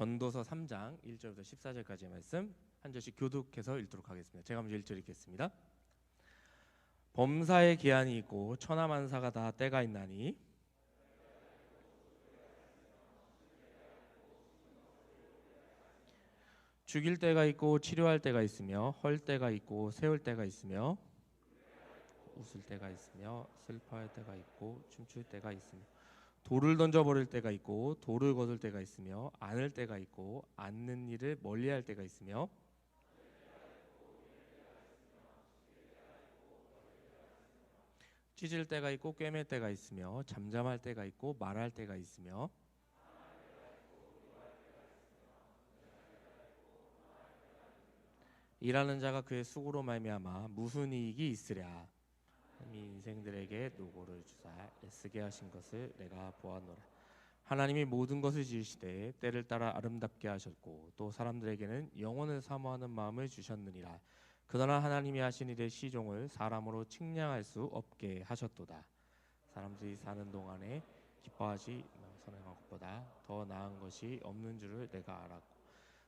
전도서 3장 1절부터 14절까지의 말씀 한 절씩 교독해서 읽도록 하겠습니다. 제가 먼저 1절 읽겠습니다. 범사의 기한이 있고 천하만사가 다 때가 있나니 죽일 때가 있고 치료할 때가 있으며 헐 때가 있고 세울 때가 있으며 웃을 때가 있으며 슬퍼할 때가 있고 춤출 때가 있으며 돌을 던져버릴 때가 있고 돌을 거둘 때가 있으며 안을 때가 있고 안는 일을 멀리할 때가 있으며 찢을 때가 있고 꿰맬 때가 있으며 잠잠할 때가 있고 말할 때가 있으며 일하는 자가 그의 수고로 말미암아 무슨 이익이 있으랴. 하나님이 인생들에게 노고를 주사 애쓰게 하신 것을 내가 보았노라. 하나님이 모든 것을 지으시되 때를 따라 아름답게 하셨고 또 사람들에게는 영원을 사모하는 마음을 주셨느니라. 그러나 하나님이 하신 일의 시종을 사람으로 측량할 수 없게 하셨도다. 사람들이 사는 동안에 기뻐하지 선행한 것보다 더 나은 것이 없는 줄을 내가 알았고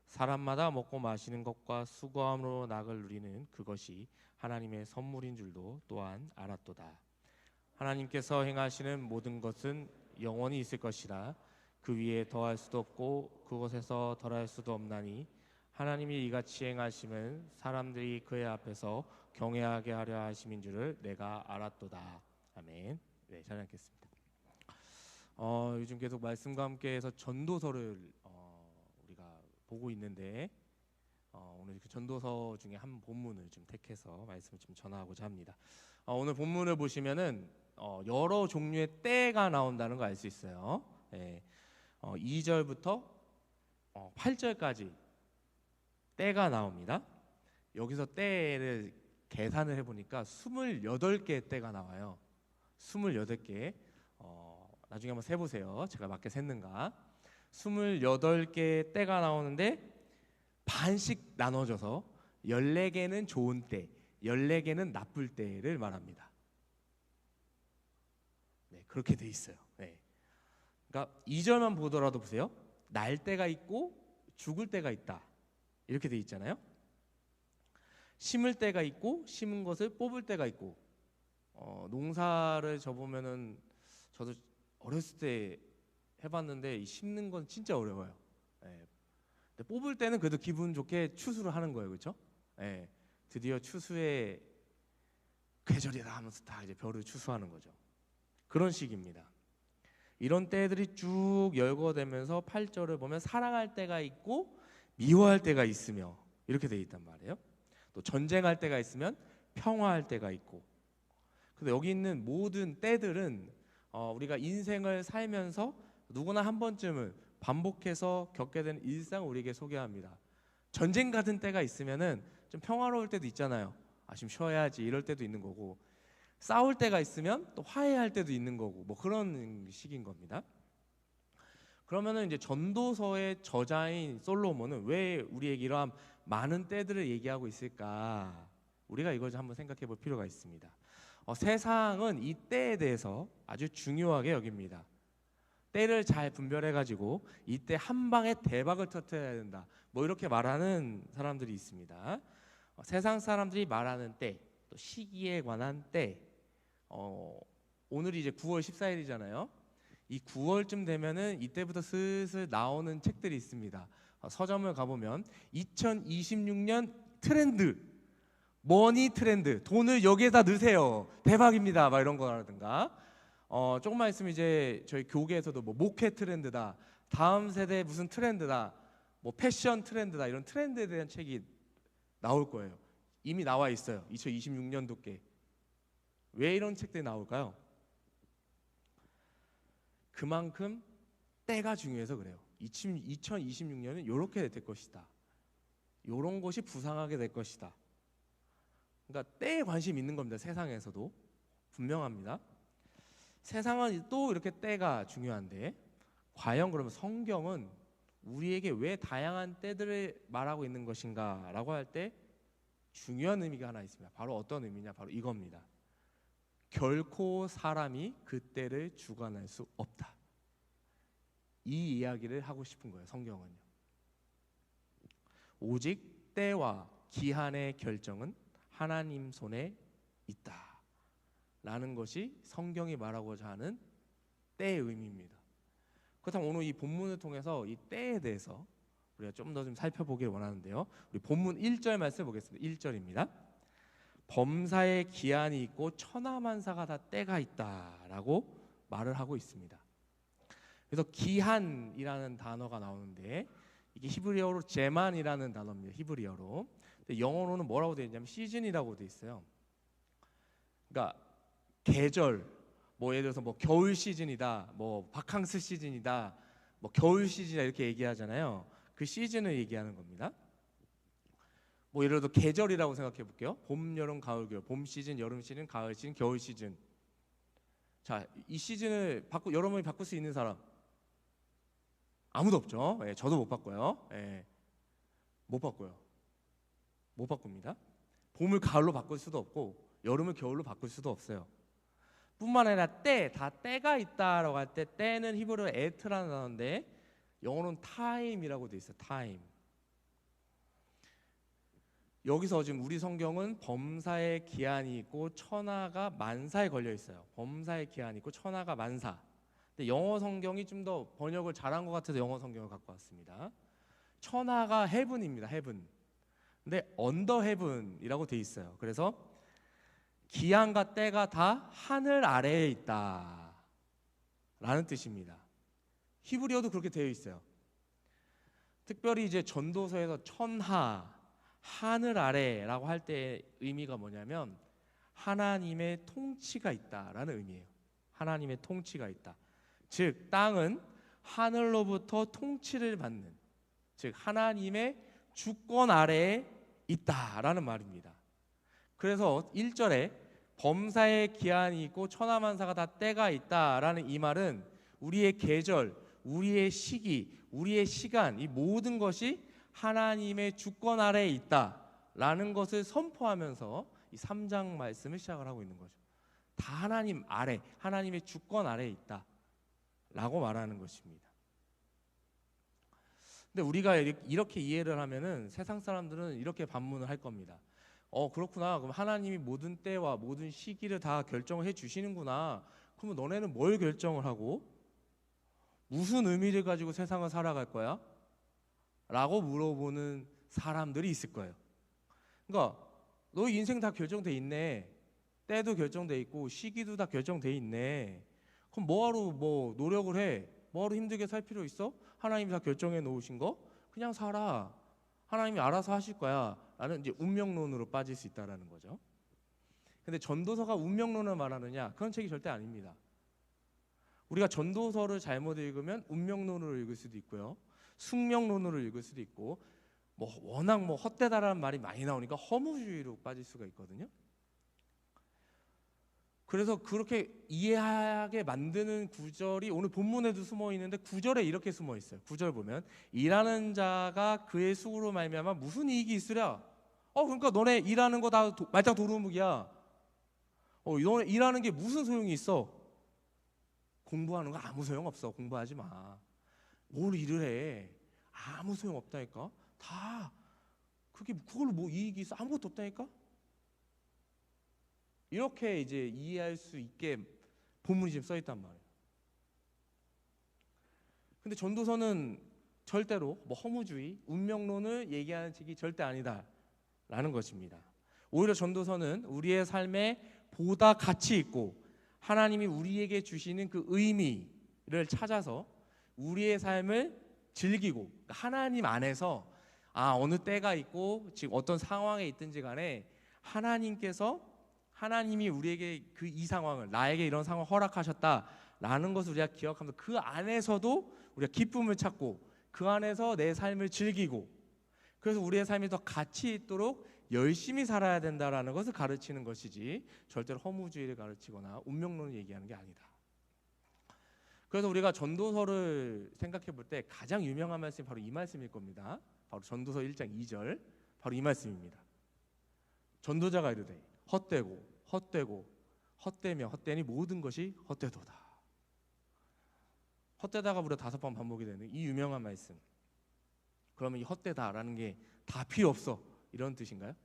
사람마다 먹고 마시는 것과 수고함으로 낙을 누리는 그것이 하나님의 선물인 줄도 또한 알았도다. 하나님께서 행하시는 모든 것은 영원히 있을 것이라. 그 위에 더할 수도 없고 그곳에서 덜할 수도 없나니 하나님이 이같이 행하심은 사람들이 그의 앞에서 경외하게 하려 하심인 줄을 내가 알았도다. 아멘. 네, 잘 읽겠습니다. 요즘 계속 말씀과 함께해서 전도서를 우리가 보고 있는데 오늘 그 전도서 중에 한 본문을 좀 택해서 말씀을 좀 전하고자 합니다. 오늘 본문을 보시면은 여러 종류의 때가 나온다는 거 알 수 있어요. 2절부터 8절까지 때가 나옵니다. 여기서 때를 계산을 해보니까 28개의 때가 나와요. 28개. 나중에 한번 세보세요. 제가 맞게 셌는가. 28개의 때가 나오는데 반씩 나눠져서 14개는 좋은 때, 14개는 나쁠 때를 말합니다. 네, 그렇게 돼 있어요. 네. 그러니까 2절만 보더라도 보세요. 날 때가 있고 죽을 때가 있다. 이렇게 돼 있잖아요. 심을 때가 있고 심은 것을 뽑을 때가 있고 농사를 져보면은 저도 어렸을 때 해봤는데 이 심는 건 진짜 어려워요. 네. 근데 뽑을 때는 그래도 기분 좋게 추수를 하는 거예요, 그렇죠? 네. 드디어 추수의 계절이다 하면서 다 이제 벼를 추수하는 거죠. 그런 식입니다. 이런 때들이 쭉 열거되면서 8절을 보면 사랑할 때가 있고 미워할 때가 있으며 이렇게 돼 있단 말이에요. 또 전쟁할 때가 있으면 평화할 때가 있고. 근데 여기 있는 모든 때들은 우리가 인생을 살면서 누구나 한 번쯤은 반복해서 겪게 되는 일상을 우리에게 소개합니다. 전쟁 같은 때가 있으면은 좀 평화로울 때도 있잖아요. 좀 쉬어야지 이럴 때도 있는 거고, 싸울 때가 있으면 또 화해할 때도 있는 거고, 뭐 그런 식인 겁니다. 그러면은 이제 전도서의 저자인 솔로몬은 왜 우리에게 이러한 많은 때들을 얘기하고 있을까? 우리가 이걸 좀 한번 생각해 볼 필요가 있습니다. 세상은 이 때에 대해서 아주 중요하게 여깁니다. 때를 잘 분별해 가지고 이때 한 방에 대박을 터뜨려야 된다. 뭐 이렇게 말하는 사람들이 있습니다. 세상 사람들이 말하는 때, 또 시기에 관한 때. 오늘이 이제 9월 14일이잖아요. 이 9월쯤 되면은 이때부터 슬슬 나오는 책들이 있습니다. 서점을 가보면 2026년 트렌드, 머니 트렌드, 돈을 여기에다 넣으세요, 대박입니다, 막 이런 거라든가. 조금만 있으면 이제 저희 교계에서도 뭐 목회 트렌드다, 다음 세대 무슨 트렌드다, 뭐 패션 트렌드다, 이런 트렌드에 대한 책이 나올 거예요. 이미 나와 있어요. 2026년도께. 왜 이런 책들이 나올까요? 그만큼 때가 중요해서 그래요. 2026년은 이렇게 될 것이다, 이런 것이 부상하게 될 것이다. 그러니까 때에 관심 있는 겁니다. 세상에서도 분명합니다. 세상은 또 이렇게 때가 중요한데, 과연 그러면 성경은 우리에게 왜 다양한 때들을 말하고 있는 것인가 라고 할 때 중요한 의미가 하나 있습니다. 바로 어떤 의미냐, 바로 이겁니다. 결코 사람이 그 때를 주관할 수 없다. 이 이야기를 하고 싶은 거예요, 성경은요. 오직 때와 기한의 결정은 하나님 손에 있다 라는 것이 성경이 말하고자 하는 때의 의미입니다. 그렇다면 오늘 이 본문을 통해서 이 때에 대해서 우리가 좀 더 좀 살펴보길 원하는데요. 우리 본문 1절 말씀 보겠습니다. 1절입니다. 범사에 기한이 있고 천하만사가 다 때가 있다라고 말을 하고 있습니다. 그래서 기한이라는 단어가 나오는데 이게 히브리어로 제만이라는 단어입니다. 히브리어로. 근데 영어로는 뭐라고 되어 있냐면 시즌이라고 되어 있어요. 그러니까 계절, 뭐 예를 들어서 뭐 겨울 시즌이다, 뭐 바캉스 시즌이다, 뭐 겨울 시즌이다 이렇게 얘기하잖아요. 그 시즌을 얘기하는 겁니다. 뭐 예를 들어 계절이라고 생각해 볼게요. 봄, 여름, 가을, 겨울. 봄 시즌, 여름 시즌, 가을 시즌, 겨울 시즌. 자, 이 시즌을 여러분이 바꿀 수 있는 사람 아무도 없죠. 예, 저도 못 바꿔요. 예, 못 바꿔요. 못 바꿉니다. 봄을 가을로 바꿀 수도 없고 여름을 겨울로 바꿀 수도 없어요. 뿐만 아니라 다 때가 있다라고 할 때 때는 히브리어로 에트라는 단어인데 영어로는 타임이라고 돼 있어요. 타임. 여기서 지금 우리 성경은 범사에 기한이 있고 천하가 만사에 걸려 있어요. 범사에 기한이 있고 천하가 만사. 근데 영어 성경이 좀 더 번역을 잘한 것 같아서 영어 성경을 갖고 왔습니다. 천하가 헤븐입니다. 헤븐. 근데 언더 헤븐이라고 돼 있어요. 그래서 기한과 때가 다 하늘 아래에 있다 라는 뜻입니다. 히브리어도 그렇게 되어 있어요. 특별히 이제 전도서에서 천하, 하늘 아래라고 할 때 의미가 뭐냐면 하나님의 통치가 있다라는 의미예요. 하나님의 통치가 있다. 즉 땅은 하늘로부터 통치를 받는, 즉 하나님의 주권 아래에 있다라는 말입니다. 그래서 1절에 범사에 기한이 있고 천하만사가 다 때가 있다라는 이 말은 우리의 계절, 우리의 시기, 우리의 시간, 이 모든 것이 하나님의 주권 아래에 있다라는 것을 선포하면서 이 3장 말씀을 시작을 하고 있는 거죠. 다 하나님 아래, 하나님의 주권 아래에 있다라고 말하는 것입니다. 근데 우리가 이렇게 이해를 하면은 세상 사람들은 이렇게 반문을 할 겁니다. 그렇구나. 그럼 하나님이 모든 때와 모든 시기를 다 결정을 해 주시는구나. 그러면 너네는 뭘 결정을 하고 무슨 의미를 가지고 세상을 살아갈 거야? 라고 물어보는 사람들이 있을 거예요. 그러니까 너 인생 다 결정돼 있네. 때도 결정돼 있고 시기도 다 결정돼 있네. 그럼 뭐하러 뭐 노력을 해? 뭐하러 힘들게 살 필요 있어? 하나님이 다 결정해 놓으신 거 그냥 살아. 하나님이 알아서 하실 거야 라는 이제 운명론으로 빠질 수 있다라는 거죠. 근데 전도서가 운명론을 말하느냐? 그런 책이 절대 아닙니다. 우리가 전도서를 잘못 읽으면 운명론으로 읽을 수도 있고요, 숙명론으로 읽을 수도 있고, 뭐 워낙 뭐 헛되다라는 말이 많이 나오니까 허무주의로 빠질 수가 있거든요. 그래서 그렇게 이해하게 만드는 구절이 오늘 본문에도 숨어 있는데 9절에 이렇게 숨어 있어요. 9절 보면 일하는 자가 그의 수고로 말미암아 무슨 이익이 있으랴? 그러니까 너네 일하는 거 다 말짱 도루묵이야. 너네 일하는 게 무슨 소용이 있어? 공부하는 거 아무 소용 없어. 공부하지 마. 뭘 일을 해? 아무 소용 없다니까. 다 그걸로 뭐 이익이 있어? 아무것도 없다니까. 이렇게 이제 이해할 수 있게 본문이 지금 써 있단 말이에요. 근데 전도서는 절대로 뭐 허무주의, 운명론을 얘기하는 책이 절대 아니다라는 것입니다. 오히려 전도서는 우리의 삶에 보다 가치 있고 하나님이 우리에게 주시는 그 의미를 찾아서 우리의 삶을 즐기고 하나님 안에서 어느 때가 있고 지금 어떤 상황에 있든지 간에 하나님이 우리에게 이 상황을, 나에게 이런 상황을 허락하셨다라는 것을 우리가 기억하면서 그 안에서도 우리가 기쁨을 찾고 그 안에서 내 삶을 즐기고, 그래서 우리의 삶이 더 가치 있도록 열심히 살아야 된다라는 것을 가르치는 것이지 절대로 허무주의를 가르치거나 운명론을 얘기하는 게 아니다. 그래서 우리가 전도서를 생각해 볼 때 가장 유명한 말씀이 바로 이 말씀일 겁니다. 바로 전도서 1장 2절 바로 이 말씀입니다. 전도자가 이르되 헛되며 헛되니 모든 것이 헛되도다. 헛되다가 무려 5번 반복이 되는 이 유명한 말씀. 그러면 이 헛되다라는 게 다 필요 없어 이런 뜻인가요?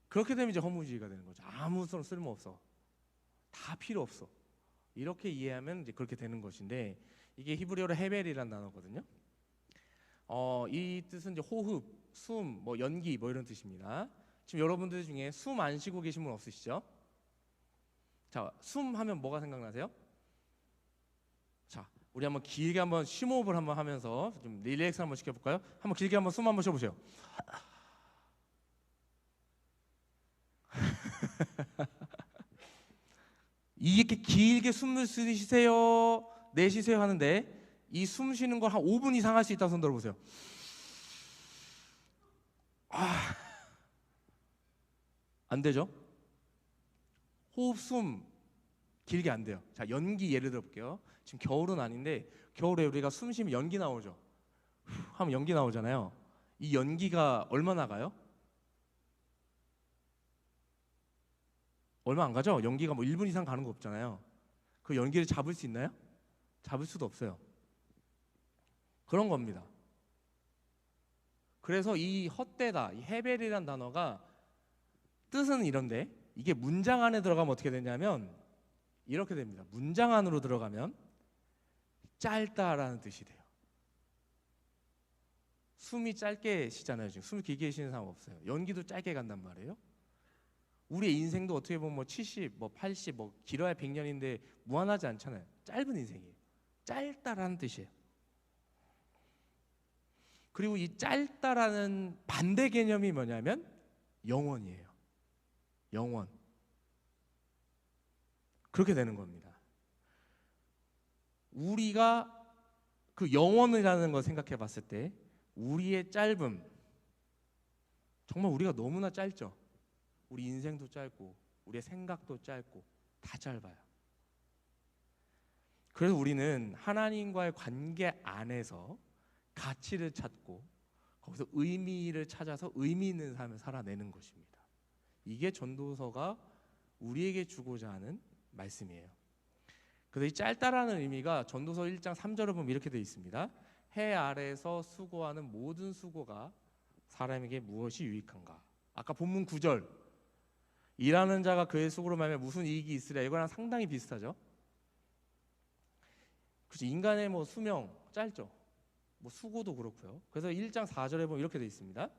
그렇게 되면 이제 허무주의가 되는 거죠. 아무 쓸모 없어, 다 필요 없어, 이렇게 이해하면 이제 그렇게 되는 것인데, 이게 히브리어로 헤벨이라는 단어거든요. 이 뜻은 이제 호흡, 숨, 뭐 연기 뭐 이런 뜻입니다. 지금 여러분들 중에 숨 안 쉬고 계신 분 없으시죠? 자, 숨 하면 뭐가 생각나세요? 자, 우리 한번 길게 한번 심호흡을 한번 하면서 좀 릴렉스 한번 시켜볼까요? 한번 길게 한번 숨 한번 쉬어보세요. 이렇게 길게 숨을 쉬세요, 내쉬세요 하는데, 이 숨 쉬는 걸 한 5분 이상 할 수 있다고 손 들어보세요. 안 되죠? 호흡, 숨 길게 안 돼요. 자, 연기 예를 들어볼게요. 지금 겨울은 아닌데 겨울에 우리가 숨 쉬면 연기 나오죠. 하면 연기 나오잖아요. 이 연기가 얼마 나가요? 얼마 안 가죠? 연기가 뭐 1분 이상 가는 거 없잖아요. 그 연기를 잡을 수 있나요? 잡을 수도 없어요. 그런 겁니다. 그래서 이 헛되다, 이 헤벨이라는 단어가 뜻은 이런데, 이게 문장 안에 들어가면 어떻게 되냐면 이렇게 됩니다. 문장 안으로 들어가면 짧다라는 뜻이 돼요. 숨이 짧게 쉬잖아요. 지금 숨이 길게 쉬는 사람 없어요. 연기도 짧게 간단 말이에요. 우리의 인생도 어떻게 보면 뭐 70, 뭐 80, 뭐 길어야 100년인데 무한하지 않잖아요. 짧은 인생이에요. 짧다라는 뜻이에요. 그리고 이 짧다라는 반대 개념이 뭐냐면 영원이에요. 영원. 그렇게 되는 겁니다. 우리가 그 영원이라는 걸 생각해 봤을 때 우리의 짧음, 정말 우리가 너무나 짧죠. 우리 인생도 짧고 우리의 생각도 짧고 다 짧아요. 그래서 우리는 하나님과의 관계 안에서 가치를 찾고 거기서 의미를 찾아서 의미 있는 삶을 살아내는 것입니다. 이게 전도서가 우리에게 주고자 하는 말씀이에요. 그래서 이 짧다라는 의미가 전도서 1장 3절을 보면 이렇게 되어 있습니다. 해 아래에서 수고하는 모든 수고가 사람에게 무엇이 유익한가? 아까 본문 9절, 일하는 자가 그의 수고로 말미암아 무슨 이익이 있으랴, 이거랑 상당히 비슷하죠. 그렇죠. 인간의 뭐 수명 짧죠. 뭐 수고도 그렇고요. 그래서 1장 4절에 보면 이렇게 되어 있습니다.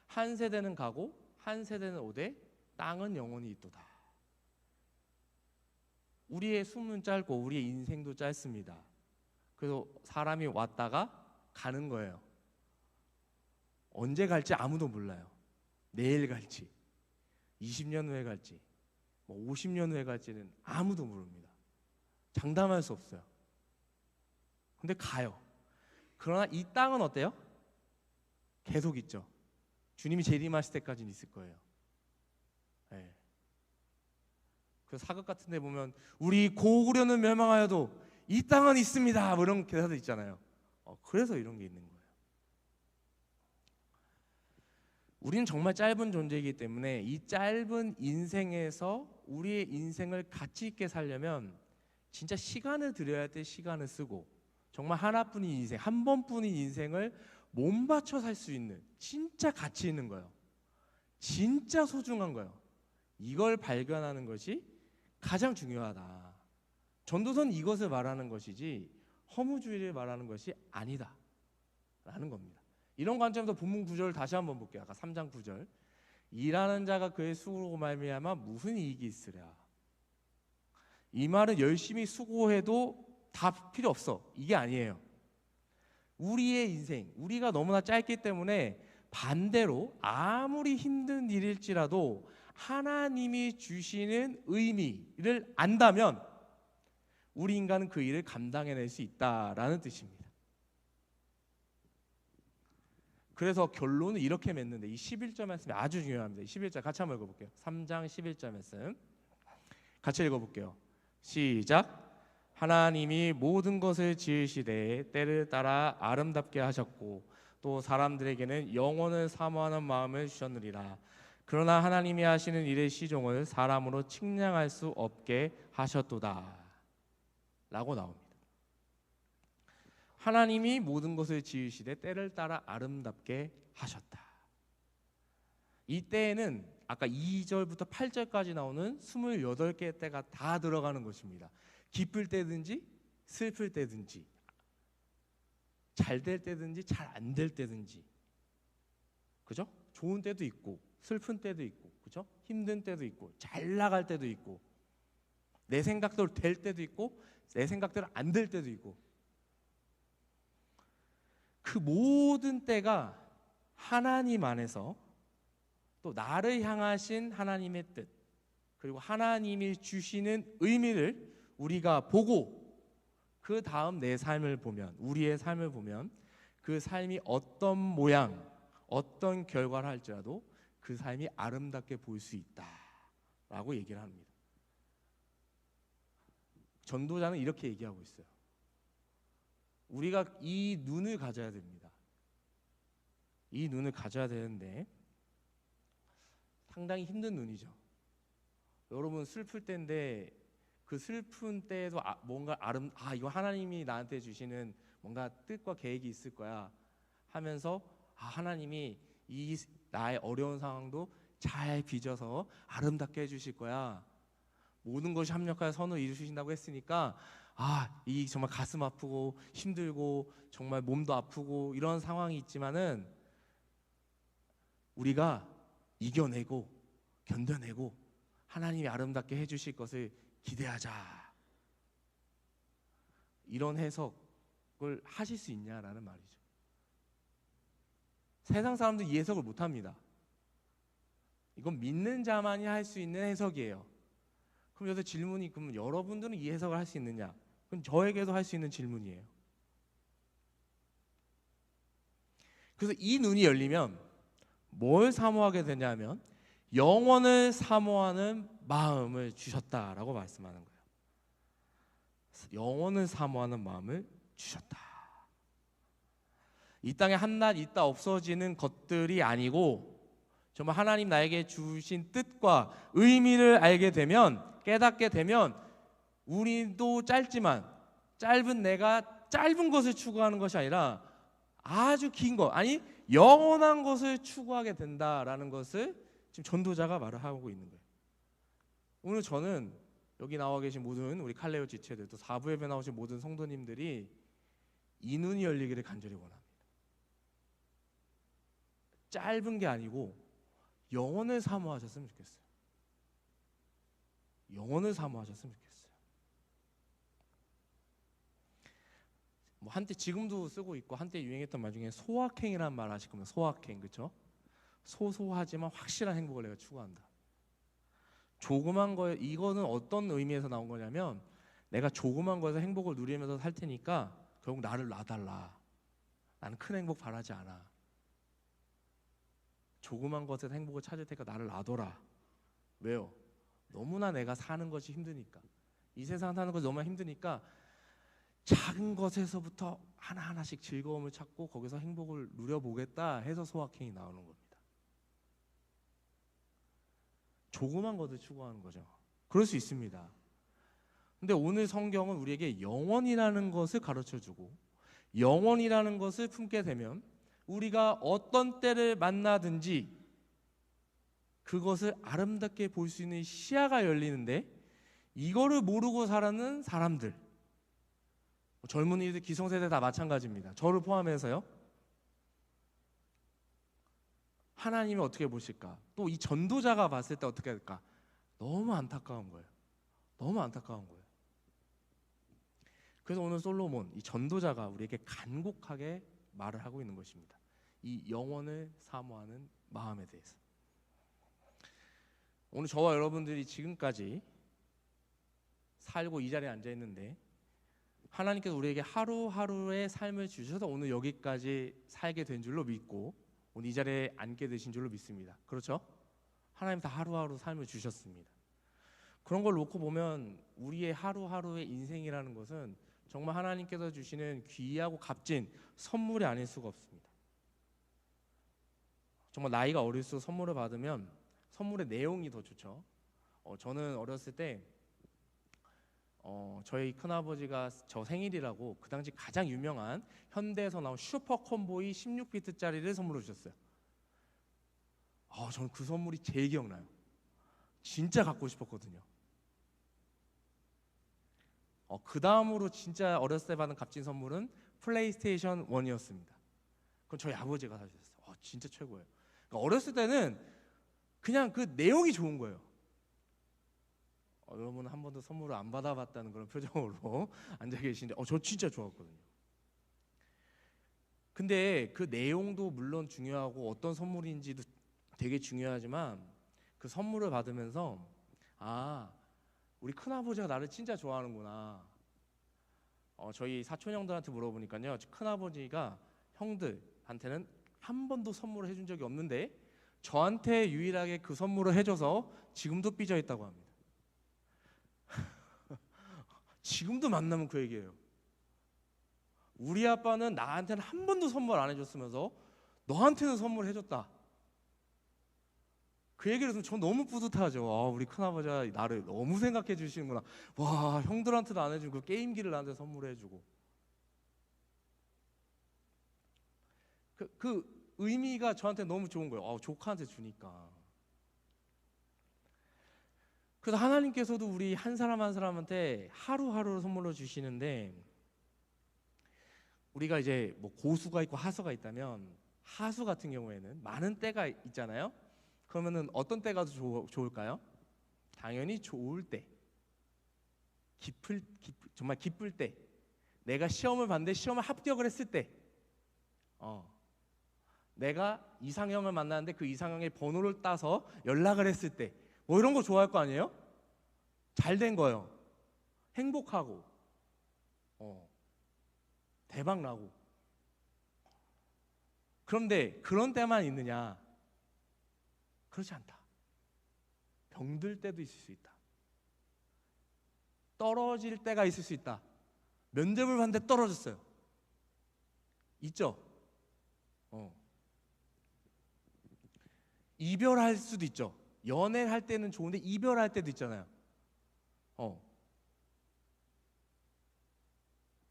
한 세대는 가고 한 세대는 오되 땅은 영원히 있도다. 우리의 숨은 짧고 우리의 인생도 짧습니다. 그래서 사람이 왔다가 가는 거예요. 언제 갈지 아무도 몰라요. 내일 갈지, 20년 후에 갈지, 뭐 50년 후에 갈지는 아무도 모릅니다. 장담할 수 없어요. 근데 가요. 그러나 이 땅은 어때요? 계속 있죠. 주님이 재림하실 때까지는 있을 거예요. 네. 그 사극 같은 데 보면 우리 고구려는 멸망하여도 이 땅은 있습니다, 뭐 이런 대사도 있잖아요. 그래서 이런 게 있는 거예요. 우리는 정말 짧은 존재이기 때문에 이 짧은 인생에서 우리의 인생을 가치 있게 살려면 진짜 시간을 들여야 될 시간을 쓰고, 정말 하나뿐인 인생, 한 번뿐인 인생을 몸바쳐 살 수 있는 진짜 가치 있는 거예요. 진짜 소중한 거예요. 이걸 발견하는 것이 가장 중요하다. 전도서는 이것을 말하는 것이지 허무주의를 말하는 것이 아니다 라는 겁니다. 이런 관점에서 본문 9절 다시 한번 볼게요. 아까 3장 9절, 일하는 자가 그의 수고로 말미암아 무슨 이익이 있으랴. 이 말은 열심히 수고해도 다 필요 없어, 이게 아니에요. 우리의 인생, 우리가 너무나 짧기 때문에 반대로 아무리 힘든 일일지라도 하나님이 주시는 의미를 안다면 우리 인간은 그 일을 감당해낼 수 있다라는 뜻입니다. 그래서 결론은 이렇게 맺는데, 이 11절 말씀이 아주 중요합니다. 11절 같이 한번 읽어볼게요. 3장 11절 말씀 같이 읽어볼게요. 시작. 하나님이 모든 것을 지으시되 때를 따라 아름답게 하셨고 또 사람들에게는 영원을 사모하는 마음을 주셨느니라. 그러나 하나님이 하시는 일의 시종을 사람으로 측량할 수 없게 하셨도다 라고 나옵니다. 하나님이 모든 것을 지으시되 때를 따라 아름답게 하셨다. 이 때에는 아까 2절부터 8절까지 나오는 28개의 때가 다 들어가는 것입니다. 기쁠 때든지 슬플 때든지, 잘 될 때든지 잘 안 될 때든지, 그죠? 좋은 때도 있고 슬픈 때도 있고, 그죠? 힘든 때도 있고 잘 나갈 때도 있고, 내 생각대로 될 때도 있고 내 생각대로 안 될 때도 있고, 그 모든 때가 하나님 안에서 또 나를 향하신 하나님의 뜻, 그리고 하나님이 주시는 의미를 우리가 보고 그 다음 내 삶을 보면, 우리의 삶을 보면 그 삶이 어떤 모양, 어떤 결과를 할지라도 그 삶이 아름답게 보일 수 있다라고 얘기를 합니다. 전도자는 이렇게 얘기하고 있어요. 우리가 이 눈을 가져야 됩니다. 이 눈을 가져야 되는데 상당히 힘든 눈이죠. 여러분 슬플 때인데 그 슬픈 때에도 뭔가 이거 하나님이 나한테 주시는 뭔가 뜻과 계획이 있을 거야 하면서 하나님이 이 나의 어려운 상황도 잘 빚어서 아름답게 해주실 거야. 모든 것이 합력하여 선을 이루신다고 했으니까 이 정말 가슴 아프고 힘들고 정말 몸도 아프고 이런 상황이 있지만은 우리가 이겨내고 견뎌내고 하나님이 아름답게 해주실 것을 기대하자. 이런 해석을 하실 수 있냐라는 말이죠. 세상 사람들 이 해석을 못합니다. 이건 믿는 자만이 할 수 있는 해석이에요. 그럼 여기서 질문이, 그럼 여러분들은 이 해석을 할 수 있느냐? 그건 저에게도 할 수 있는 질문이에요. 그래서 이 눈이 열리면 뭘 사모하게 되냐면 영원을 사모하는 마음을 주셨다라고 말씀하는 거예요. 영원을 사모하는 마음을 주셨다. 이 땅에 한낱 있다 없어지는 것들이 아니고 정말 하나님 나에게 주신 뜻과 의미를 알게 되면, 깨닫게 되면 우리도 짧은 내가 짧은 것을 추구하는 것이 아니라 아주 긴 것, 아니 영원한 것을 추구하게 된다라는 것을 지금 전도자가 말을 하고 있는 거예요. 오늘 저는 여기 나와 계신 모든 우리 칼레오 지체들, 또 4부 예배 나오신 모든 성도님들이 이 눈이 열리기를 간절히 원합니다. 짧은 게 아니고 영원을 사모하셨으면 좋겠어요. 영원을 사모하셨으면 좋겠어요. 뭐 한때, 지금도 쓰고 있고 한때 유행했던 말 중에 소확행이라는 말 아실 겁니다. 소확행, 그렇죠? 소소하지만 확실한 행복을 내가 추구한다. 조그만 거에, 이거는 어떤 의미에서 나온 거냐면 내가 조그만 거에서 행복을 누리면서 살 테니까 결국 나를 놔달라. 나는 큰 행복 바라지 않아. 조그만 것에서 행복을 찾을 테니까 나를 놔둬라. 왜요? 너무나 내가 사는 것이 힘드니까, 이 세상 사는 것이 너무 힘드니까 작은 것에서부터 하나하나씩 즐거움을 찾고 거기서 행복을 누려보겠다 해서 소확행이 나오는 겁니다. 조그만 것을 추구하는 거죠. 그럴 수 있습니다. 근데 오늘 성경은 우리에게 영원이라는 것을 가르쳐주고, 영원이라는 것을 품게 되면 우리가 어떤 때를 만나든지 그것을 아름답게 볼 수 있는 시야가 열리는데, 이거를 모르고 살아는 사람들, 젊은이들, 기성세대 다 마찬가지입니다. 저를 포함해서요. 하나님이 어떻게 보실까? 또 이 전도자가 봤을 때 어떻게 할까? 너무 안타까운 거예요. 너무 안타까운 거예요. 그래서 오늘 솔로몬, 이 전도자가 우리에게 간곡하게 말을 하고 있는 것입니다. 이 영원을 사모하는 마음에 대해서. 오늘 저와 여러분들이 지금까지 살고 이 자리에 앉아 있는데 하나님께서 우리에게 하루하루의 삶을 주셔서 오늘 여기까지 살게 된 줄로 믿고 오늘 이 자리에 앉게 되신 줄로 믿습니다. 그렇죠? 하나님 다 하루하루 삶을 주셨습니다. 그런 걸 놓고 보면 우리의 하루하루의 인생이라는 것은 정말 하나님께서 주시는 귀하고 값진 선물이 아닐 수가 없습니다. 정말 나이가 어릴수록 선물을 받으면 선물의 내용이 더 좋죠. 저는 어렸을 때 저희 큰아버지가 저 생일이라고 그 당시 가장 유명한 현대에서 나온 슈퍼 콤보이 16비트짜리를 선물로 주셨어요. 저는 그 선물이 제일 기억나요. 진짜 갖고 싶었거든요. 그 다음으로 진짜 어렸을 때 받은 값진 선물은 플레이스테이션 1이었습니다. 그건 저희 아버지가 사주셨어요. 진짜 최고예요. 그러니까 어렸을 때는 그냥 그 내용이 좋은 거예요. 여러분 한 번도 선물을 안 받아봤다는 그런 표정으로 앉아 계시는데 저 진짜 좋았거든요. 근데 그 내용도 물론 중요하고 어떤 선물인지도 되게 중요하지만 그 선물을 받으면서 우리 큰아버지가 나를 진짜 좋아하는구나. 저희 사촌 형들한테 물어보니까요, 큰아버지가 형들한테는 한 번도 선물을 해준 적이 없는데 저한테 유일하게 그 선물을 해줘서 지금도 삐져 있다고 합니다. 지금도 만나면 그 얘기예요. 우리 아빠는 나한테는 한 번도 선물 안 해줬으면서 너한테는 선물 해줬다. 그 얘기를 들으면 전 너무 뿌듯하죠. 우리 큰아버지가 나를 너무 생각해 주시는구나. 와, 형들한테도 안 해주고 그 게임기를 나한테 선물해주고. 그 의미가 저한테 너무 좋은 거예요. 조카한테 주니까. 그래서 하나님께서도 우리 한 사람 한 사람한테 하루하루 선물로 주시는데, 우리가 이제 뭐 고수가 있고 하수가 있다면, 하수 같은 경우에는 많은 때가 있잖아요. 그러면은 어떤 때가 더 좋을까요? 당연히 좋을 때, 정말 기쁠 때, 내가 시험을 봤는데 시험을 합격을 했을 때, 내가 이상형을 만났는데 그 이상형의 번호를 따서 연락을 했을 때, 뭐 이런 거 좋아할 거 아니에요? 잘 된 거예요. 행복하고, 대박 나고. 그런데 그런 때만 있느냐? 그렇지 않다. 병들 때도 있을 수 있다. 떨어질 때가 있을 수 있다. 면접을 봤는데 떨어졌어요. 있죠? 이별할 수도 있죠. 연애할 때는 좋은데 이별할 때도 있잖아요.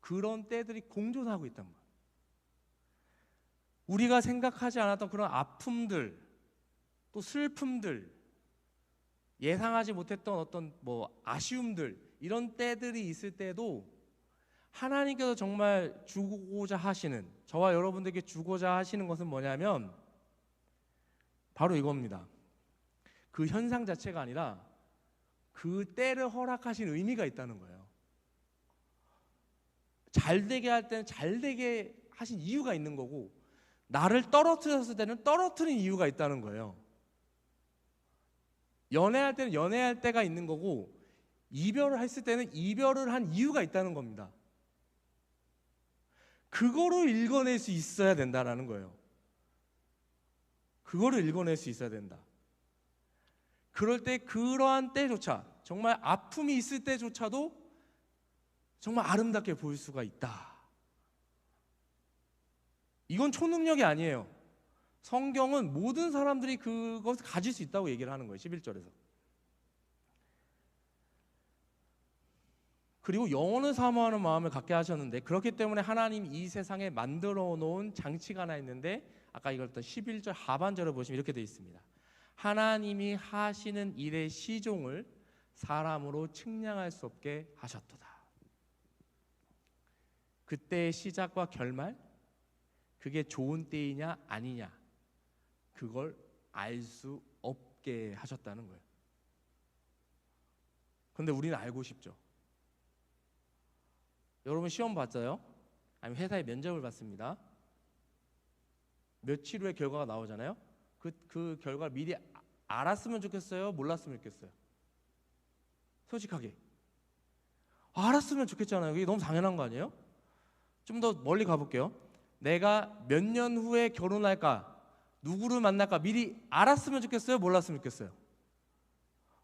그런 때들이 공존하고 있단 말이에요. 우리가 생각하지 않았던 그런 아픔들, 또 슬픔들, 예상하지 못했던 어떤 아쉬움들, 이런 때들이 있을 때도 하나님께서 정말 주고자 하시는, 저와 여러분들에게 주고자 하시는 것은 뭐냐면 바로 이겁니다. 그 현상 자체가 아니라 그 때를 허락하신 의미가 있다는 거예요. 잘 되게 할 때는 잘 되게 하신 이유가 있는 거고, 나를 떨어뜨렸을 때는 떨어뜨린 이유가 있다는 거예요. 연애할 때는 연애할 때가 있는 거고, 이별을 했을 때는 이별을 한 이유가 있다는 겁니다. 그거를 읽어낼 수 있어야 된다라는 거예요. 그거를 읽어낼 수 있어야 된다. 그럴 때 그러한 때조차, 정말 아픔이 있을 때조차도 정말 아름답게 보일 수가 있다. 이건 초능력이 아니에요. 성경은 모든 사람들이 그것을 가질 수 있다고 얘기를 하는 거예요. 11절에서. 그리고 영혼을 사모하는 마음을 갖게 하셨는데, 그렇기 때문에 하나님이 이 세상에 만들어 놓은 장치가 하나 있는데, 아까 읽었던 11절 하반절을 보시면 이렇게 되어 있습니다. 하나님이 하시는 일의 시종을 사람으로 측량할 수 없게 하셨도다. 그때의 시작과 결말, 그게 좋은 때이냐 아니냐, 그걸 알 수 없게 하셨다는 거예요. 그런데 우리는 알고 싶죠. 여러분 시험 봤어요? 아니면 회사에 면접을 봤습니다. 며칠 후에 결과가 나오잖아요. 그 결과를 미리 알았으면 좋겠어요? 몰랐으면 좋겠어요? 솔직하게 알았으면 좋겠잖아요. 이게 너무 당연한 거 아니에요? 좀 더 멀리 가볼게요. 내가 몇 년 후에 결혼할까, 누구를 만날까 미리 알았으면 좋겠어요? 몰랐으면 좋겠어요?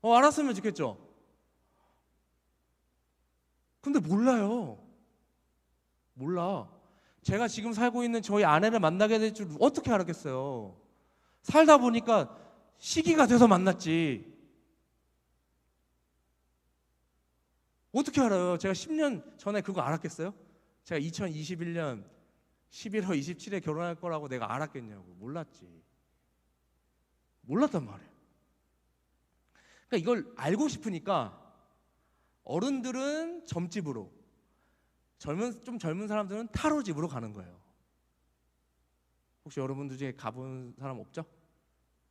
알았으면 좋겠죠. 근데 몰라요. 몰라. 제가 지금 살고 있는 저희 아내를 만나게 될 줄 어떻게 알았겠어요? 살다 보니까 시기가 돼서 만났지. 어떻게 알아요? 제가 10년 전에 그거 알았겠어요? 제가 2021년 11월 27일에 결혼할 거라고 내가 알았겠냐고. 몰랐지. 몰랐단 말이에요. 그러니까 이걸 알고 싶으니까 어른들은 점집으로, 좀 젊은 사람들은 타로집으로 가는 거예요. 혹시 여러분들 중에 가본 사람 없죠?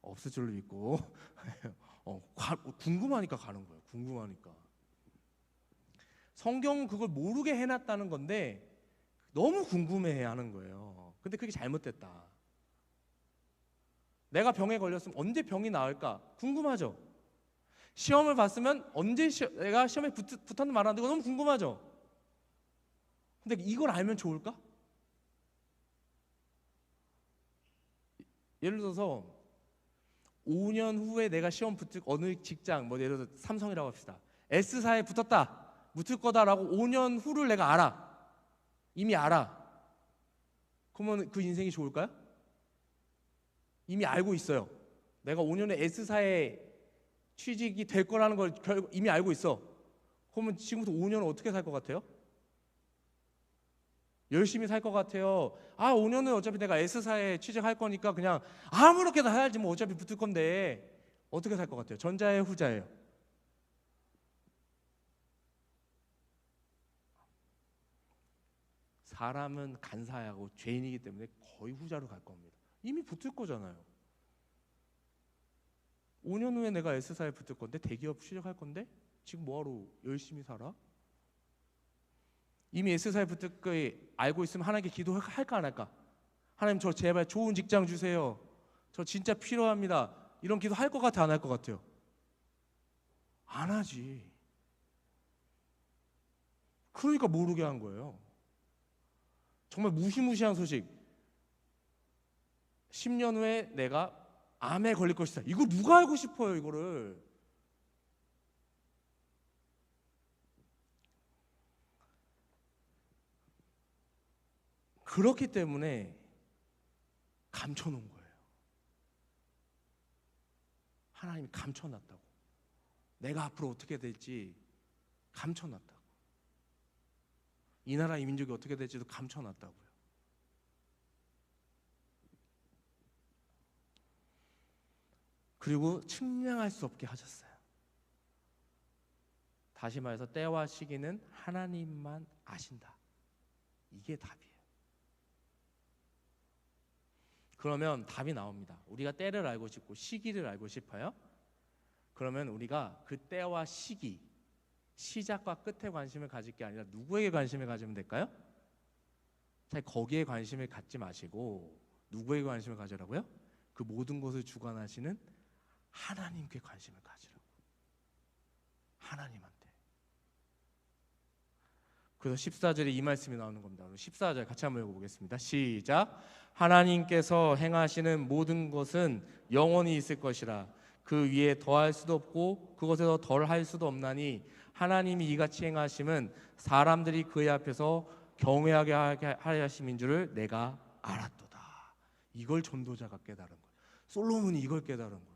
없을 줄로 믿고 궁금하니까 가는 거예요. 궁금하니까. 성경은 그걸 모르게 해놨다는 건데 너무 궁금해하는 거예요. 근데 그게 잘못됐다. 내가 병에 걸렸으면 언제 병이 나을까 궁금하죠. 시험을 봤으면 언제 내가 시험에 붙었는 말하는데 너무 궁금하죠. 근데 이걸 알면 좋을까? 예를 들어서 5년 후에 내가 시험 붙을 어느 직장, 뭐 예를 들어 삼성이라고 합시다. S사에 붙었다, 붙을 거다라고 5년 후를 내가 알아. 이미 알아. 그러면 그 인생이 좋을까요? 이미 알고 있어요. 내가 5년에 S사에 취직이 될 거라는 걸 이미 알고 있어. 그러면 지금부터 5년을 어떻게 살 것 같아요? 열심히 살 것 같아요? 5년은 어차피 내가 S사에 취직할 거니까 그냥 아무렇게나 해야지 뭐 어차피 붙을 건데, 어떻게 살 것 같아요? 전자예요, 후자예요? 사람은 간사하고 죄인이기 때문에 거의 후자로 갈 겁니다. 이미 붙을 거잖아요. 5년 후에 내가 S사에 붙을 건데, 대기업 취직할 건데 지금 뭐하러 열심히 살아? 이미 S사에 붙을 거 알고 있으면 하나님께 기도할까 안 할까? 하나님 저 제발 좋은 직장 주세요. 저 진짜 필요합니다. 이런 기도 할 것 같아, 안 할 것 같아요? 안 하지. 그러니까 모르게 한 거예요. 정말 무시무시한 소식. 10년 후에 내가 암에 걸릴 것이다. 이거 누가 알고 싶어요, 이거를. 그렇기 때문에 감춰놓은 거예요. 하나님이 감춰놨다고. 내가 앞으로 어떻게 될지 감춰놨다고. 이 나라 이 민족이 어떻게 될지도 감춰놨다고요. 그리고 측량할 수 없게 하셨어요. 다시 말해서 때와 시기는 하나님만 아신다. 이게 답이에요. 그러면 답이 나옵니다. 우리가 때를 알고 싶고 시기를 알고 싶어요? 그러면 우리가 그 때와 시기, 시작과 끝에 관심을 가질 게 아니라 누구에게 관심을 가지면 될까요? 자, 거기에 관심을 갖지 마시고 누구에게 관심을 가지라고요? 그 모든 것을 주관하시는 하나님께 관심을 가지라고. 하나님한테. 그래서 14절에 이 말씀이 나오는 겁니다. 14절 같이 한번 읽어보겠습니다. 시작. 하나님께서 행하시는 모든 것은 영원히 있을 것이라. 그 위에 더할 수도 없고 그것에서 덜할 수도 없나니 하나님이 이같이 행하심은 사람들이 그의 앞에서 경외하게 하려 하심인 줄을 내가 알았도다. 이걸 전도자가 깨달은 거예요. 솔로몬이 이걸 깨달은 거예요.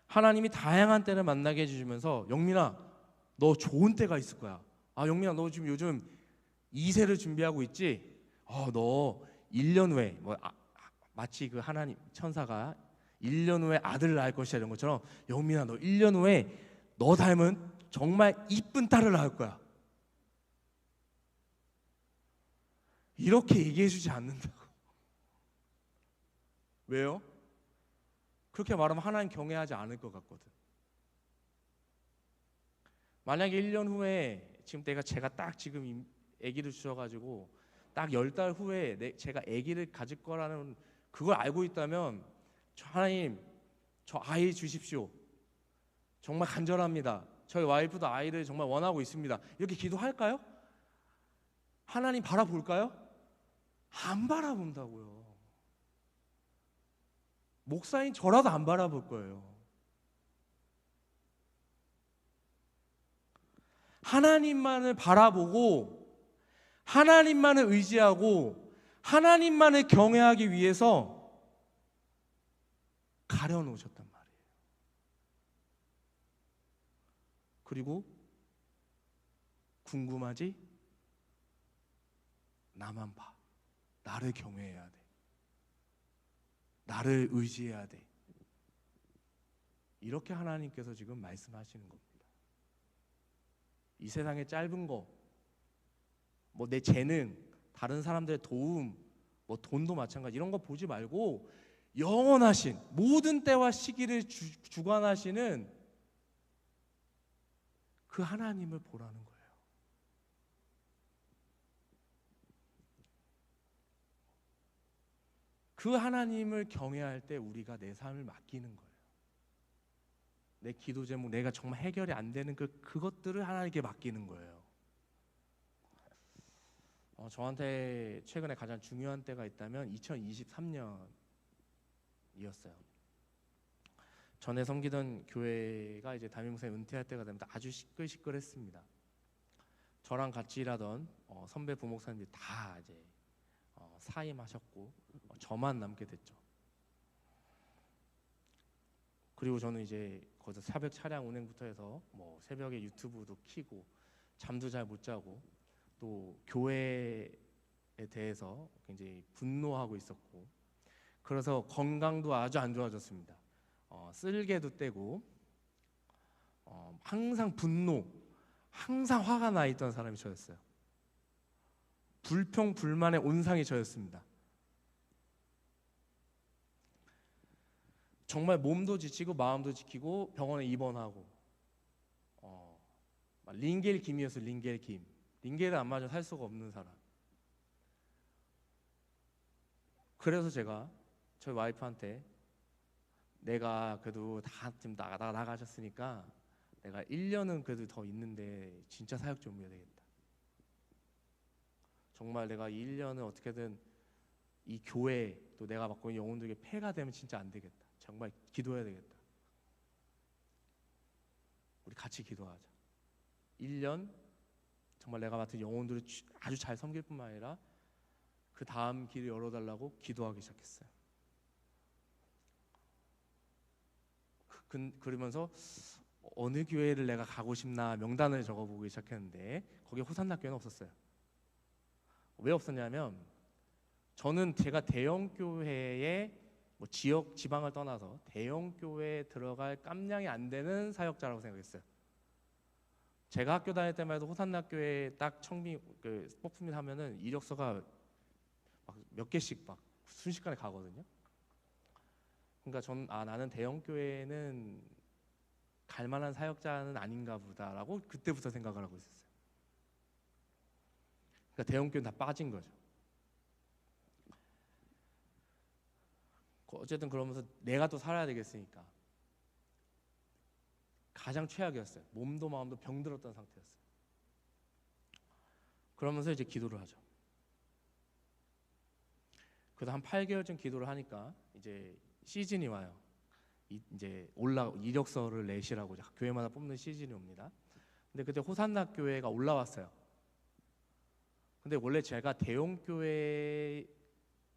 하나님이 다양한 때를 만나게 해주시면서 영민아, 너 좋은 때가 있을 거야. 영민아, 너 지금 요즘 2세를 준비하고 있지? 너 1년 후에 마치 그 하나님 천사가 1년 후에 아들을 낳을 것이야 이런 것처럼, 영민아, 너 1년 후에 너 닮은 정말 이쁜 딸을 낳을 거야. 이렇게 얘기해 주지 않는다고. 왜요? 그렇게 말하면 하나님 경외하지 않을 것 같거든. 만약에 1년 후에 지금 제가 딱 지금 아기를 주셔가지고 딱 10달 후에 제가 아기를 가질 거라는 그걸 알고 있다면, 하나님 저 아이 주십시오. 정말 간절합니다. 저희 와이프도 아이를 정말 원하고 있습니다. 이렇게 기도할까요? 하나님 바라볼까요? 안 바라본다고요. 목사인 저라도 안 바라볼 거예요. 하나님만을 바라보고 하나님만을 의지하고 하나님만을 경외하기 위해서 가려놓으셨단 말이에요. 그리고 궁금하지? 나만 봐. 나를 경외해야 돼. 나를 의지해야 돼. 이렇게 하나님께서 지금 말씀하시는 겁니다. 이 세상의 짧은 거, 뭐 내 재능, 다른 사람들의 도움, 뭐 돈도 마찬가지, 이런 거 보지 말고 영원하신 모든 때와 시기를 주관하시는 그 하나님을 보라는 거예요. 그 하나님을 경외할 때 우리가 내 삶을 맡기는 거예요. 내 기도 제목, 내가 정말 해결이 안 되는 그것들을 하나님께 맡기는 거예요. 저한테 최근에 가장 중요한 때가 있다면 2023년이었어요. 전에 섬기던 교회가 이제 담임 목사님 은퇴할 때가 되면 아주 시끌시끌했습니다. 저랑 같이 일하던 선배 부목사님들이 다 이제 사임하셨고 저만 남게 됐죠. 그리고 저는 이제 거기서 새벽 차량 운행부터 해서 뭐 새벽에 유튜브도 키고 잠도 잘 못 자고 또 교회에 대해서 굉장히 분노하고 있었고, 그래서 건강도 아주 안 좋아졌습니다. 쓸개도 떼고 항상 분노, 항상 화가 나 있던 사람이 저였어요. 불평 불만의 온상이 저였습니다. 정말 몸도 지치고 마음도 지키고 병원에 입원하고 링겔 김이었어요. 링겔 김. 링겔을 안 맞아 살 수가 없는 사람. 그래서 제가 저희 와이프한테 내가 그래도 다 지금 나가셨으니까 내가 1년은 그래도 더 있는데 진짜 사역 좀 해야 되겠다. 정말 내가 이 1년은 어떻게든 이 교회 또 내가 맡고 있는 영혼들에게 폐가 되면 진짜 안 되겠다. 정말 기도해야 되겠다. 우리 같이 기도하자. 1년 정말 내가 맡은 영혼들을 아주 잘 섬길 뿐만 아니라 그 다음 길을 열어달라고 기도하기 시작했어요. 그러면서 어느 교회를 내가 가고 싶나 명단을 적어보기 시작했는데 거기에 호산나 교회는 없었어요. 왜 없었냐면 저는 제가 대형 교회에 뭐 지역 지방을 떠나서 대형 교회에 들어갈 깜냥이 안 되는 사역자라고 생각했어요. 제가 학교 다닐 때만 해도 호산나 교회 딱 청빙 뽑습니다 하면은 이력서가 막 몇 개씩 막 순식간에 가거든요. 그러니까 나는 대형 교회는 갈 만한 사역자는 아닌가 보다라고 그때부터 생각을 하고 있었어요. 그러니까 대형 교회는 다 빠진 거죠. 어쨌든 그러면서 내가 또 살아야 되겠으니까 가장 최악이었어요. 몸도 마음도 병들었던 상태였어요. 그러면서 이제 기도를 하죠. 그래서 한 8개월쯤 기도를 하니까 이제 시즌이 와요. 이제 이력서를 내시라고 교회마다 뽑는 시즌이 옵니다. 근데 그때 호산나 교회가 올라왔어요. 근데 원래 제가 대형 교회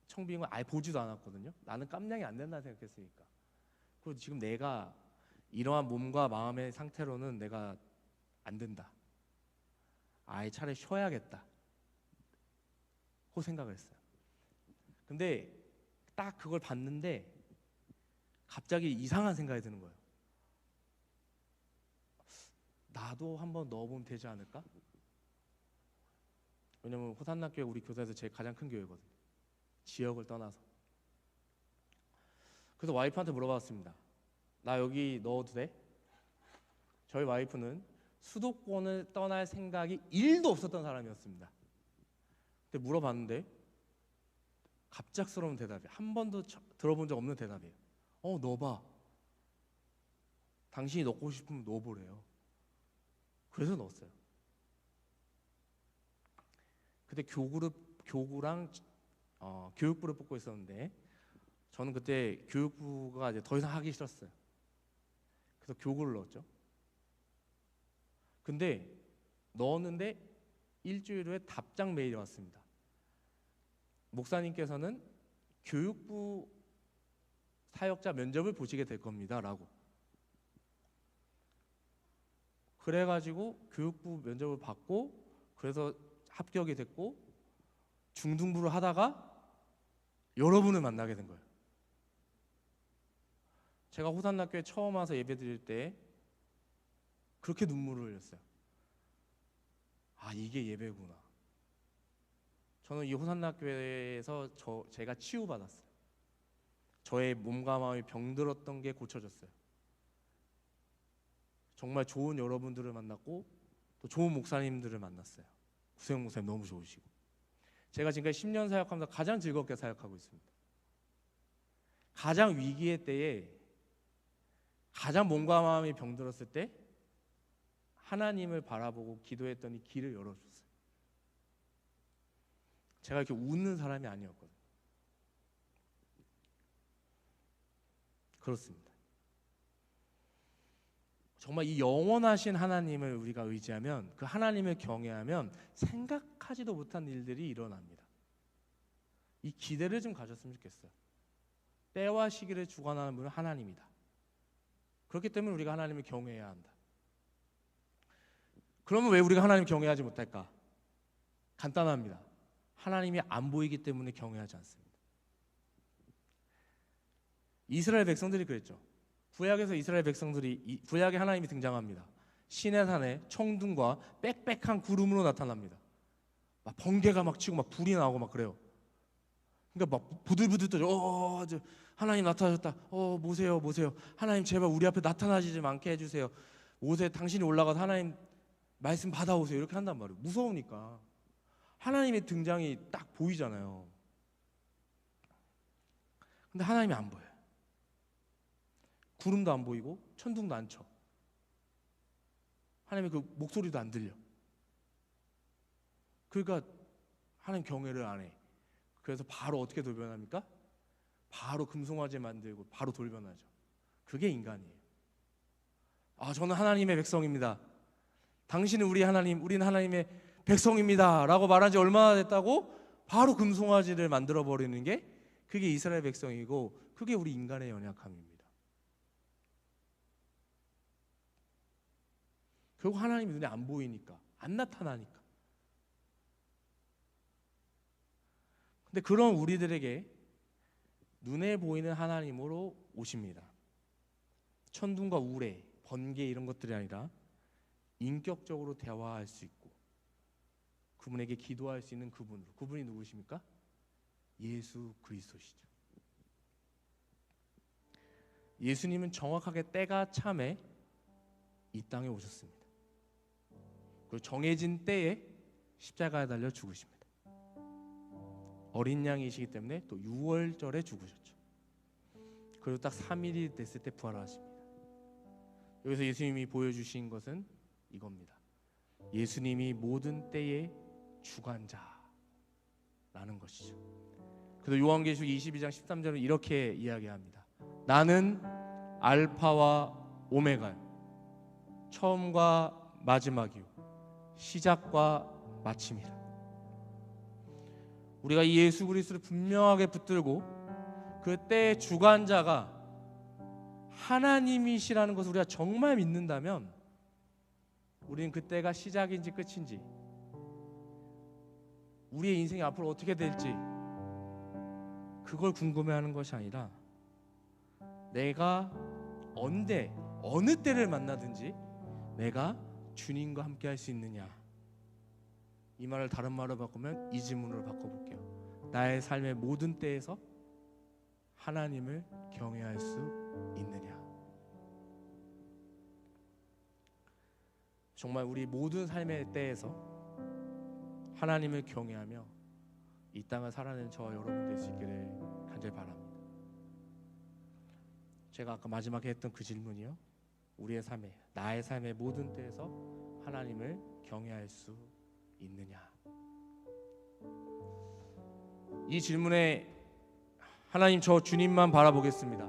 청빙을 아예 보지도 않았거든요. 나는 깜냥이 안 된다 생각했으니까. 그리고 지금 내가 이러한 몸과 마음의 상태로는 내가 안 된다. 아예 차라리 쉬어야겠다. 고 생각을 했어요. 근데 딱 그걸 봤는데 갑자기 이상한 생각이 드는 거예요. 나도 한번 넣어보면 되지 않을까? 왜냐면 호산나 교회 우리 교사에서 제일 가장 큰 교회거든요. 지역을 떠나서. 그래서 와이프한테 물어봤습니다. 나 여기 넣어도 돼? 저희 와이프는 수도권을 떠날 생각이 1도 없었던 사람이었습니다. 근데 물어봤는데 갑작스러운 대답이, 한 번도 들어본 적 없는 대답이에요. 넣어봐. 당신이 넣고 싶으면 넣어보래요. 그래서 넣었어요. 그때 교구랑 교육부를 뽑고 있었는데 저는 그때 교육부가 이제 더 이상 하기 싫었어요. 그래서 교구를 넣었죠. 근데 넣었는데 일주일 후에 답장 메일이 왔습니다. 목사님께서는 교육부 사역자 면접을 보시게 될 겁니다 라고. 그래가지고 교육부 면접을 받고 그래서 합격이 됐고 중등부를 하다가 여러분을 만나게 된 거예요. 제가 호산학교에 처음 와서 예배 드릴 때 그렇게 눈물을 흘렸어요. 아, 이게 예배구나. 저는 이 호산학교에서 제가 치유받았어요. 저의 몸과 마음이 병들었던 게 고쳐졌어요. 정말 좋은 여러분들을 만났고 또 좋은 목사님들을 만났어요. 구세영 목사님 너무 좋으시고, 제가 지금까지 10년 사역하면서 가장 즐겁게 사역하고 있습니다. 가장 위기의 때에, 가장 몸과 마음이 병들었을 때 하나님을 바라보고 기도했더니 길을 열어줬어요. 제가 이렇게 웃는 사람이 아니었거든요. 그렇습니다. 정말 이 영원하신 하나님을 우리가 의지하면, 그 하나님을 경외하면 생각하지도 못한 일들이 일어납니다. 이 기대를 좀 가졌으면 좋겠어요. 때와 시기를 주관하는 분은 하나님이다. 그렇기 때문에 우리가 하나님을 경외해야 한다. 그러면 왜 우리가 하나님을 경외하지 못할까? 간단합니다. 하나님이 안 보이기 때문에 경외하지 않습니다. 이스라엘 백성들이 그랬죠. 구약에서 이스라엘 백성들이, 구약에 하나님이 등장합니다. 시내산에 청둥과 빽빽한 구름으로 나타납니다. 막 번개가 막 치고 막 불이 나오고 막 그래요. 그러니까 막 부들부들 떠죠. 하나님 나타나셨다. 모세요. 하나님 제발 우리 앞에 나타나지 않게 해주세요. 모세 당신이 올라가서 하나님 말씀 받아오세요. 이렇게 한단 말이에요. 무서우니까. 하나님의 등장이 딱 보이잖아요. 근데 하나님이 안 보여요. 구름도 안 보이고 천둥도 안 쳐. 하나님의 그 목소리도 안 들려. 그러니까 하나님 경외를 안 해. 그래서 바로 어떻게 돌변합니까? 바로 금송아지 만들고 바로 돌변하죠. 그게 인간이에요. 저는 하나님의 백성입니다. 당신은 우리 하나님, 우리는 하나님의 백성입니다 라고 말한 지 얼마나 됐다고 바로 금송아지를 만들어버리는 게, 그게 이스라엘 백성이고 그게 우리 인간의 연약함입니다. 결국 하나님이 눈에 안 보이니까, 안 나타나니까. 근데 그런 우리들에게 눈에 보이는 하나님으로 오십니다. 천둥과 우레, 번개 이런 것들이 아니라 인격적으로 대화할 수 있고 그분에게 기도할 수 있는 그분으로. 그분이 누구십니까? 예수 그리스도시죠. 예수님은 정확하게 때가 참에 이 땅에 오셨습니다. 그리고 정해진 때에 십자가에 달려 죽으십니다. 어린 양이시기 때문에 또 6월절에 죽으셨죠. 그리고 딱 3일이 됐을 때 부활하십니다. 여기서 예수님이 보여주신 것은 이겁니다. 예수님이 모든 때의 주관자라는 것이죠. 그래서 요한계시록 22장 13절은 이렇게 이야기합니다. 나는 알파와 오메가요, 처음과 마지막이요, 시작과 마침이라. 우리가 이 예수 그리스도를 분명하게 붙들고 그 때의 주관자가 하나님이시라는 것을 우리가 정말 믿는다면, 우리는 그때가 시작인지 끝인지, 우리의 인생이 앞으로 어떻게 될지 그걸 궁금해하는 것이 아니라, 내가 언제 어느 때를 만나든지 내가 주님과 함께 할 수 있느냐. 이 말을 다른 말로 바꾸면 이 질문으로 바꿔볼게요. 나의 삶의 모든 때에서 하나님을 경외할 수 있느냐. 정말 우리 모든 삶의 때에서 하나님을 경외하며 이 땅을 살아내는 저와 여러분 될 수 있기를 간절히 바랍니다. 제가 아까 마지막에 했던 그 질문이요, 우리의 삶에, 나의 삶의 모든 때에서 하나님을 경외할 수 있느냐. 이 질문에 하나님, 저 주님만 바라보겠습니다,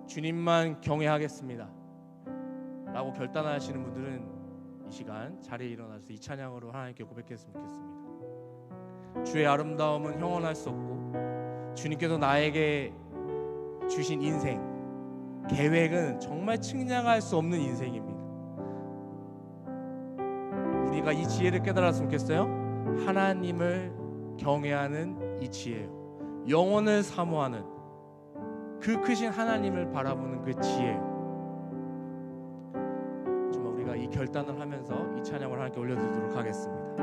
주님만 경외하겠습니다 라고 결단하시는 분들은 이 시간 자리에 일어나서 이 찬양으로 하나님께 고백했으면 좋겠습니다. 주의 아름다움은 형언할 수 없고, 주님께서 나에게 주신 인생, 계획은 정말 측량할 수 없는 인생입니다. 우리가 이 지혜를 깨달았으면 좋겠어요. 하나님을 경외하는 이 지혜요, 영혼을 사모하는 그 크신 하나님을 바라보는 그 지혜요. 정말 우리가 이 결단을 하면서 이 찬양을 하나님께 올려드리도록 하겠습니다.